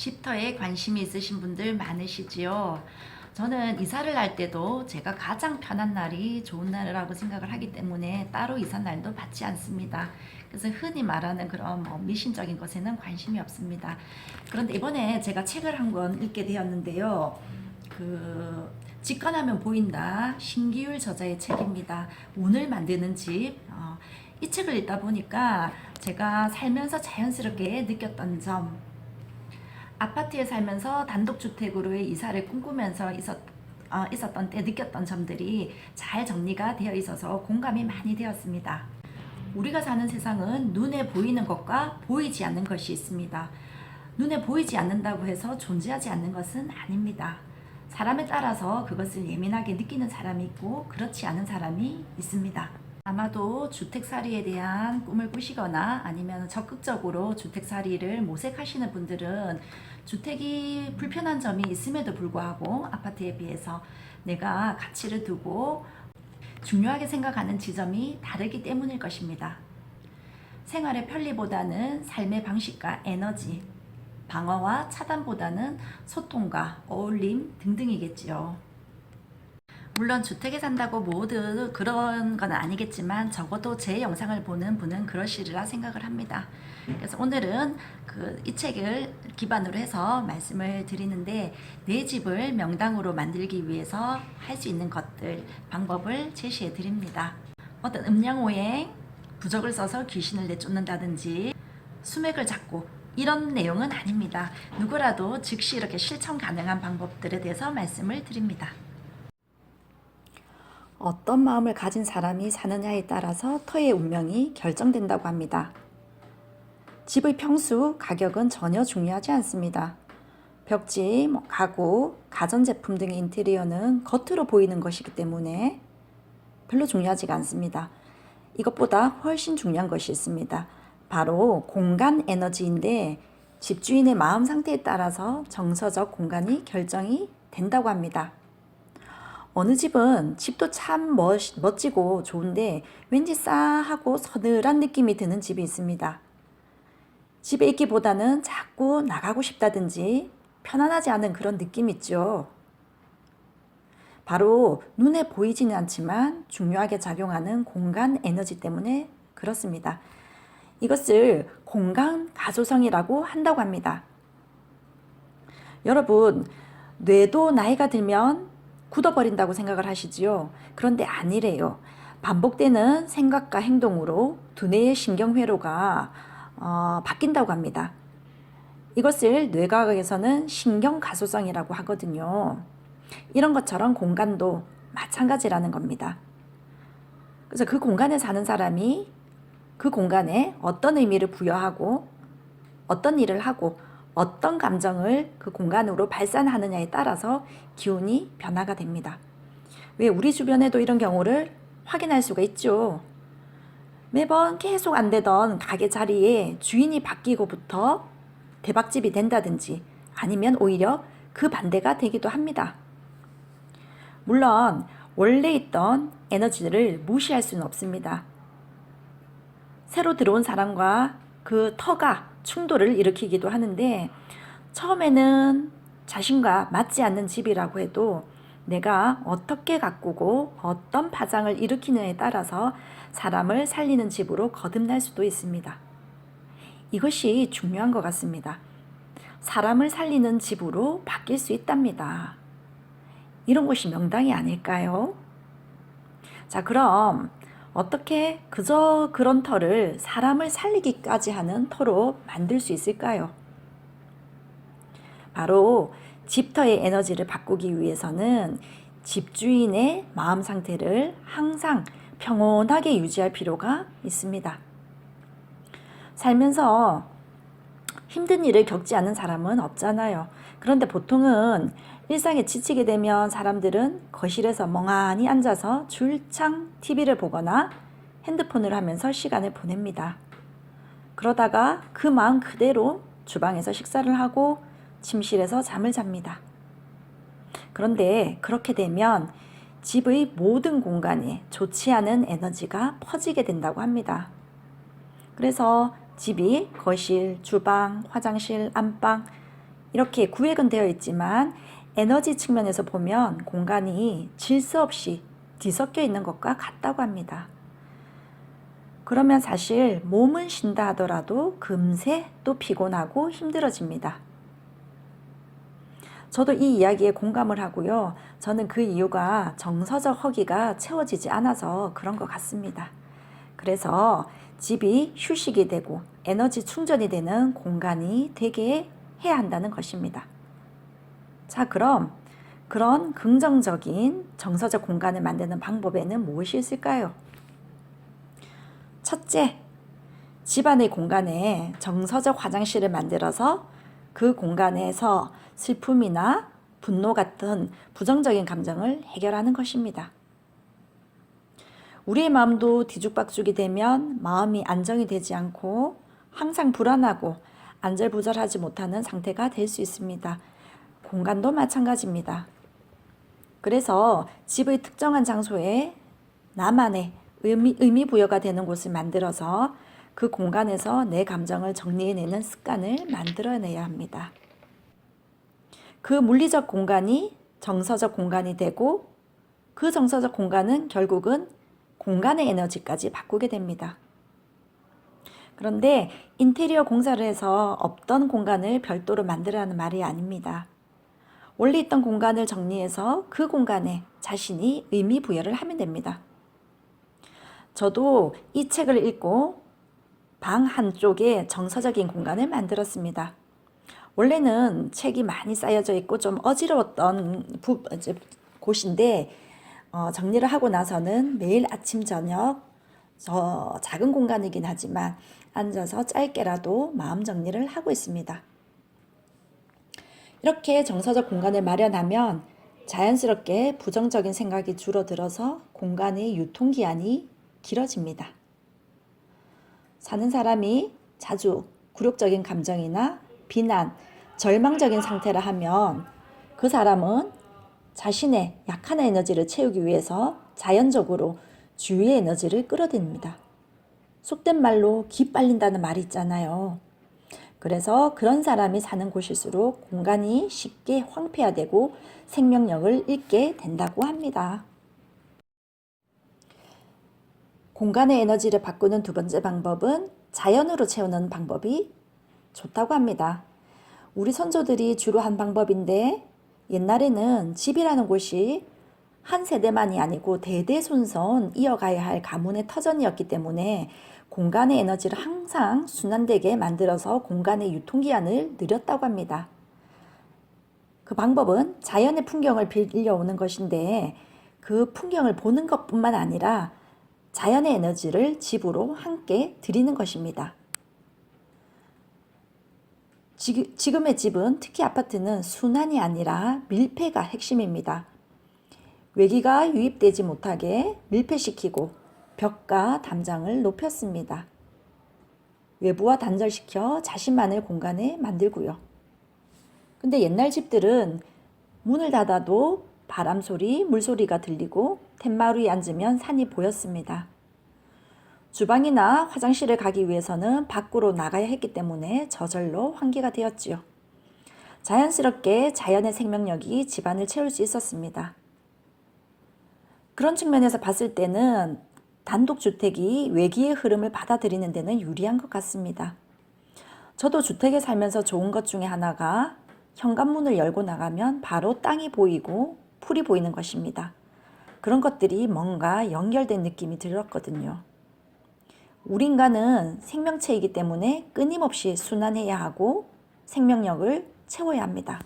집터에 관심이 있으신 분들 많으시지요. 저는 이사를 할 때도 제가 가장 편한 날이 좋은 날이라고 생각을 하기 때문에 따로 이사 날도 받지 않습니다. 그래서 흔히 말하는 그런 미신적인 것에는 관심이 없습니다. 그런데 이번에 제가 책을 한 권 읽게 되었는데요. 직관하면 보인다, 신기율 저자의 책입니다. 운을 만드는 집. 이 책을 읽다 보니까 제가 살면서 자연스럽게 느꼈던 점, 아파트에 살면서 단독주택으로의 이사를 꿈꾸면서 있었던 때 느꼈던 점들이 잘 정리가 되어 있어서 공감이 많이 되었습니다. 우리가 사는 세상은 눈에 보이는 것과 보이지 않는 것이 있습니다. 눈에 보이지 않는다고 해서 존재하지 않는 것은 아닙니다. 사람에 따라서 그것을 예민하게 느끼는 사람이 있고 그렇지 않은 사람이 있습니다. 아마도 주택살이에 대한 꿈을 꾸시거나 아니면 적극적으로 주택살이를 모색하시는 분들은 주택이 불편한 점이 있음에도 불구하고 아파트에 비해서 내가 가치를 두고 중요하게 생각하는 지점이 다르기 때문일 것입니다. 생활의 편리보다는 삶의 방식과 에너지, 방어와 차단보다는 소통과 어울림 등등이겠지요. 물론 주택에 산다고 모두 그런 건 아니겠지만 적어도 제 영상을 보는 분은 그러시리라 생각을 합니다. 그래서 오늘은 이 책을 기반으로 해서 말씀을 드리는데, 내 집을 명당으로 만들기 위해서 할 수 있는 것들, 방법을 제시해 드립니다. 어떤 음양오행, 부적을 써서 귀신을 내쫓는다든지 수맥을 잡고 이런 내용은 아닙니다. 누구라도 즉시 이렇게 실천 가능한 방법들에 대해서 말씀을 드립니다. 어떤 마음을 가진 사람이 사느냐에 따라서 터의 운명이 결정된다고 합니다. 집의 평수, 가격은 전혀 중요하지 않습니다. 벽지, 가구, 가전제품 등의 인테리어는 겉으로 보이는 것이기 때문에 별로 중요하지가 않습니다. 이것보다 훨씬 중요한 것이 있습니다. 바로 공간 에너지인데, 집주인의 마음 상태에 따라서 정서적 공간이 결정이 된다고 합니다. 어느 집도 참 멋지고 좋은데 왠지 싸하고 서늘한 느낌이 드는 집이 있습니다. 집에 있기보다는 자꾸 나가고 싶다든지 편안하지 않은 그런 느낌 있죠. 바로 눈에 보이지는 않지만 중요하게 작용하는 공간 에너지 때문에 그렇습니다. 이것을 공간 가소성이라고 한다고 합니다. 여러분, 뇌도 나이가 들면 굳어버린다고 생각을 하시지요. 그런데 아니래요. 반복되는 생각과 행동으로 두뇌의 신경회로가 바뀐다고 합니다. 이것을 뇌과학에서는 신경가소성이라고 하거든요. 이런 것처럼 공간도 마찬가지라는 겁니다. 그래서 그 공간에 사는 사람이 그 공간에 어떤 의미를 부여하고 어떤 일을 하고 어떤 감정을 그 공간으로 발산하느냐에 따라서 기운이 변화가 됩니다. 왜 우리 주변에도 이런 경우를 확인할 수가 있죠. 매번 계속 안 되던 가게 자리에 주인이 바뀌고부터 대박집이 된다든지 아니면 오히려 그 반대가 되기도 합니다. 물론 원래 있던 에너지를 무시할 수는 없습니다. 새로 들어온 사람과 그 터가 충돌을 일으키기도 하는데, 처음에는 자신과 맞지 않는 집이라고 해도 내가 어떻게 가꾸고 어떤 파장을 일으키느냐에 따라서 사람을 살리는 집으로 거듭날 수도 있습니다. 이것이 중요한 것 같습니다. 사람을 살리는 집으로 바뀔 수 있답니다. 이런 것이 명당이 아닐까요? 자, 그럼 어떻게 그저 그런 터를 사람을 살리기까지 하는 터로 만들 수 있을까요? 바로 집터의 에너지를 바꾸기 위해서는 집주인의 마음 상태를 항상 평온하게 유지할 필요가 있습니다. 살면서 힘든 일을 겪지 않은 사람은 없잖아요. 그런데 보통은 일상에 지치게 되면 사람들은 거실에서 멍하니 앉아서 줄창 TV를 보거나 핸드폰을 하면서 시간을 보냅니다. 그러다가 그 마음 그대로 주방에서 식사를 하고 침실에서 잠을 잡니다. 그런데 그렇게 되면 집의 모든 공간에 좋지 않은 에너지가 퍼지게 된다고 합니다. 그래서 집이 거실, 주방, 화장실, 안방 이렇게 구획은 되어 있지만 에너지 측면에서 보면 공간이 질서 없이 뒤섞여 있는 것과 같다고 합니다. 그러면 사실 몸은 쉰다 하더라도 금세 또 피곤하고 힘들어집니다. 저도 이 이야기에 공감을 하고요. 저는 그 이유가 정서적 허기가 채워지지 않아서 그런 것 같습니다. 그래서 집이 휴식이 되고 에너지 충전이 되는 공간이 되게 해야 한다는 것입니다. 자, 그럼 그런 긍정적인 정서적 공간을 만드는 방법에는 무엇이 있을까요? 첫째, 집안의 공간에 정서적 화장실을 만들어서 그 공간에서 슬픔이나 분노 같은 부정적인 감정을 해결하는 것입니다. 우리의 마음도 뒤죽박죽이 되면 마음이 안정이 되지 않고 항상 불안하고 안절부절하지 못하는 상태가 될 수 있습니다. 공간도 마찬가지입니다. 그래서 집의 특정한 장소에 나만의 의미 부여가 되는 곳을 만들어서 그 공간에서 내 감정을 정리해내는 습관을 만들어내야 합니다. 그 물리적 공간이 정서적 공간이 되고 그 정서적 공간은 결국은 공간의 에너지까지 바꾸게 됩니다. 그런데 인테리어 공사를 해서 없던 공간을 별도로 만들라는 말이 아닙니다. 원래 있던 공간을 정리해서 그 공간에 자신이 의미 부여를 하면 됩니다. 저도 이 책을 읽고 방 한쪽에 정서적인 공간을 만들었습니다. 원래는 책이 많이 쌓여져 있고 좀 어지러웠던 곳인데 정리를 하고 나서는 매일 아침 저녁 작은 공간이긴 하지만 앉아서 짧게라도 마음 정리를 하고 있습니다. 이렇게 정서적 공간을 마련하면 자연스럽게 부정적인 생각이 줄어들어서 공간의 유통기한이 길어집니다. 사는 사람이 자주 굴욕적인 감정이나 비난, 절망적인 상태라 하면 그 사람은 자신의 약한 에너지를 채우기 위해서 자연적으로 주위의 에너지를 끌어들입니다. 속된 말로 기 빨린다는 말이 있잖아요. 그래서 그런 사람이 사는 곳일수록 공간이 쉽게 황폐화되고 생명력을 잃게 된다고 합니다. 공간의 에너지를 바꾸는 두 번째 방법은 자연으로 채우는 방법이 좋다고 합니다. 우리 선조들이 주로 한 방법인데 옛날에는 집이라는 곳이 한 세대만이 아니고 대대손손 이어가야 할 가문의 터전이었기 때문에 공간의 에너지를 항상 순환되게 만들어서 공간의 유통기한을 늘렸다고 합니다. 그 방법은 자연의 풍경을 빌려오는 것인데 그 풍경을 보는 것뿐만 아니라 자연의 에너지를 집으로 함께 드리는 것입니다. 지금의 집은 특히 아파트는 순환이 아니라 밀폐가 핵심입니다. 외기가 유입되지 못하게 밀폐시키고 벽과 담장을 높였습니다. 외부와 단절시켜 자신만의 공간에 만들고요. 근데 옛날 집들은 문을 닫아도 바람 소리, 물소리가 들리고 툇마루 위에 앉으면 산이 보였습니다. 주방이나 화장실을 가기 위해서는 밖으로 나가야 했기 때문에 저절로 환기가 되었지요. 자연스럽게 자연의 생명력이 집안을 채울 수 있었습니다. 그런 측면에서 봤을 때는 단독주택이 외기의 흐름을 받아들이는 데는 유리한 것 같습니다. 저도 주택에 살면서 좋은 것 중에 하나가 현관문을 열고 나가면 바로 땅이 보이고 풀이 보이는 것입니다. 그런 것들이 뭔가 연결된 느낌이 들었거든요. 우리 인간은 생명체이기 때문에 끊임없이 순환해야 하고 생명력을 채워야 합니다.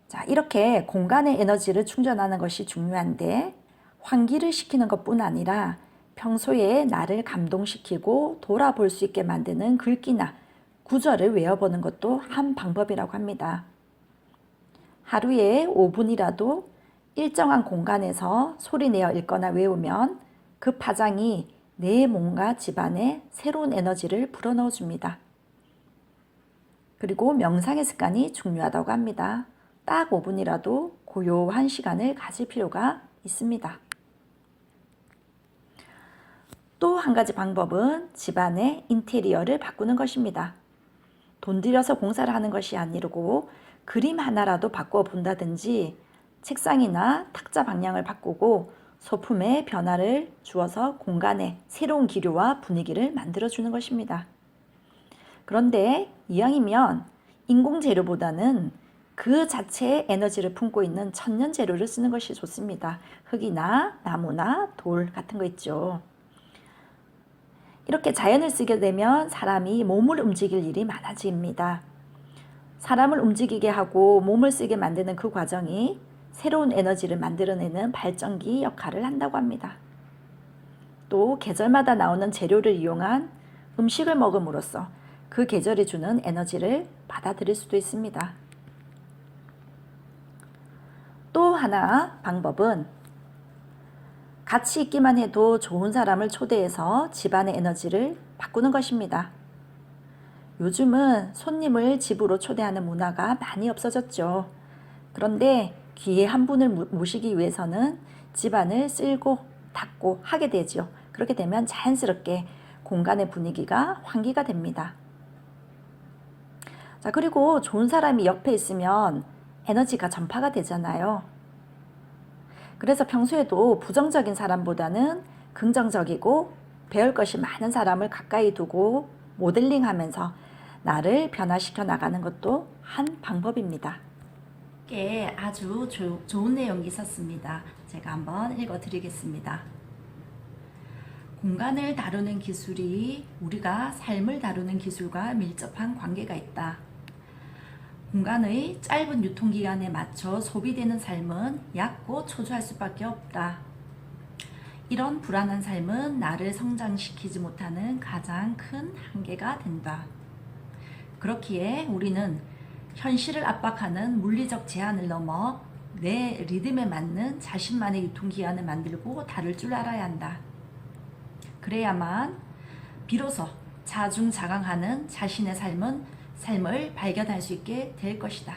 자, 이렇게 공간의 에너지를 충전하는 것이 중요한데 환기를 시키는 것뿐 아니라 평소에 나를 감동시키고 돌아볼 수 있게 만드는 글귀나 구절을 외워보는 것도 한 방법이라고 합니다. 하루에 5분이라도 일정한 공간에서 소리내어 읽거나 외우면 그 파장이 내 몸과 집안에 새로운 에너지를 불어넣어 줍니다. 그리고 명상의 습관이 중요하다고 합니다. 딱 5분이라도 고요한 시간을 가질 필요가 있습니다. 또 한 가지 방법은 집안의 인테리어를 바꾸는 것입니다. 돈 들여서 공사를 하는 것이 아니고 그림 하나라도 바꿔 본다든지 책상이나 탁자 방향을 바꾸고 소품에 변화를 주어서 공간에 새로운 기류와 분위기를 만들어주는 것입니다. 그런데 이왕이면 인공 재료보다는 그 자체의 에너지를 품고 있는 천연 재료를 쓰는 것이 좋습니다. 흙이나 나무나 돌 같은 거 있죠. 이렇게 자연을 쓰게 되면 사람이 몸을 움직일 일이 많아집니다. 사람을 움직이게 하고 몸을 쓰게 만드는 그 과정이 새로운 에너지를 만들어내는 발전기 역할을 한다고 합니다. 또 계절마다 나오는 재료를 이용한 음식을 먹음으로써 그 계절이 주는 에너지를 받아들일 수도 있습니다. 또 하나 방법은 같이 있기만 해도 좋은 사람을 초대해서 집안의 에너지를 바꾸는 것입니다. 요즘은 손님을 집으로 초대하는 문화가 많이 없어졌죠. 그런데 귀에 한 분을 모시기 위해서는 집안을 쓸고 닦고 하게 되죠. 그렇게 되면 자연스럽게 공간의 분위기가 환기가 됩니다. 자, 그리고 좋은 사람이 옆에 있으면 에너지가 전파가 되잖아요. 그래서 평소에도 부정적인 사람보다는 긍정적이고 배울 것이 많은 사람을 가까이 두고 모델링하면서 나를 변화시켜 나가는 것도 한 방법입니다. 이게 아주 좋은 내용이 있었습니다. 제가 한번 읽어드리겠습니다. 공간을 다루는 기술이 우리가 삶을 다루는 기술과 밀접한 관계가 있다. 공간의 짧은 유통기간에 맞춰 소비되는 삶은 얕고 초조할 수밖에 없다. 이런 불안한 삶은 나를 성장시키지 못하는 가장 큰 한계가 된다. 그렇기에 우리는 현실을 압박하는 물리적 제한을 넘어 내 리듬에 맞는 자신만의 유통기한을 만들고 다룰 줄 알아야 한다. 그래야만 비로소 자중자강하는 자신의 삶을 발견할 수 있게 될 것이다.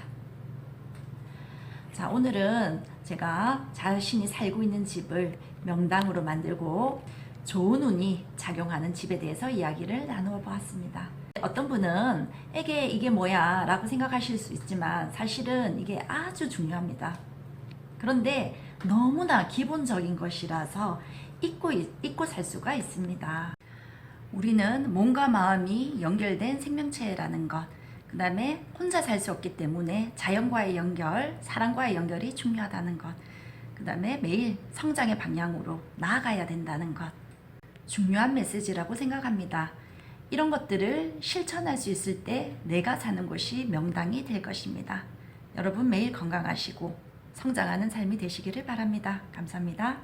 자, 오늘은 제가 자신이 살고 있는 집을 명당으로 만들고 좋은 운이 작용하는 집에 대해서 이야기를 나누어 보았습니다. 어떤 분은 이게 뭐야 라고 생각하실 수 있지만 사실은 이게 아주 중요합니다. 그런데 너무나 기본적인 것이라서 잊고 살 수가 있습니다. 우리는 몸과 마음이 연결된 생명체라는 것, 그 다음에 혼자 살 수 없기 때문에 자연과의 연결, 사랑과의 연결이 중요하다는 것, 그 다음에 매일 성장의 방향으로 나아가야 된다는 것, 중요한 메시지라고 생각합니다. 이런 것들을 실천할 수 있을 때 내가 사는 곳이 명당이 될 것입니다. 여러분 매일 건강하시고 성장하는 삶이 되시기를 바랍니다. 감사합니다.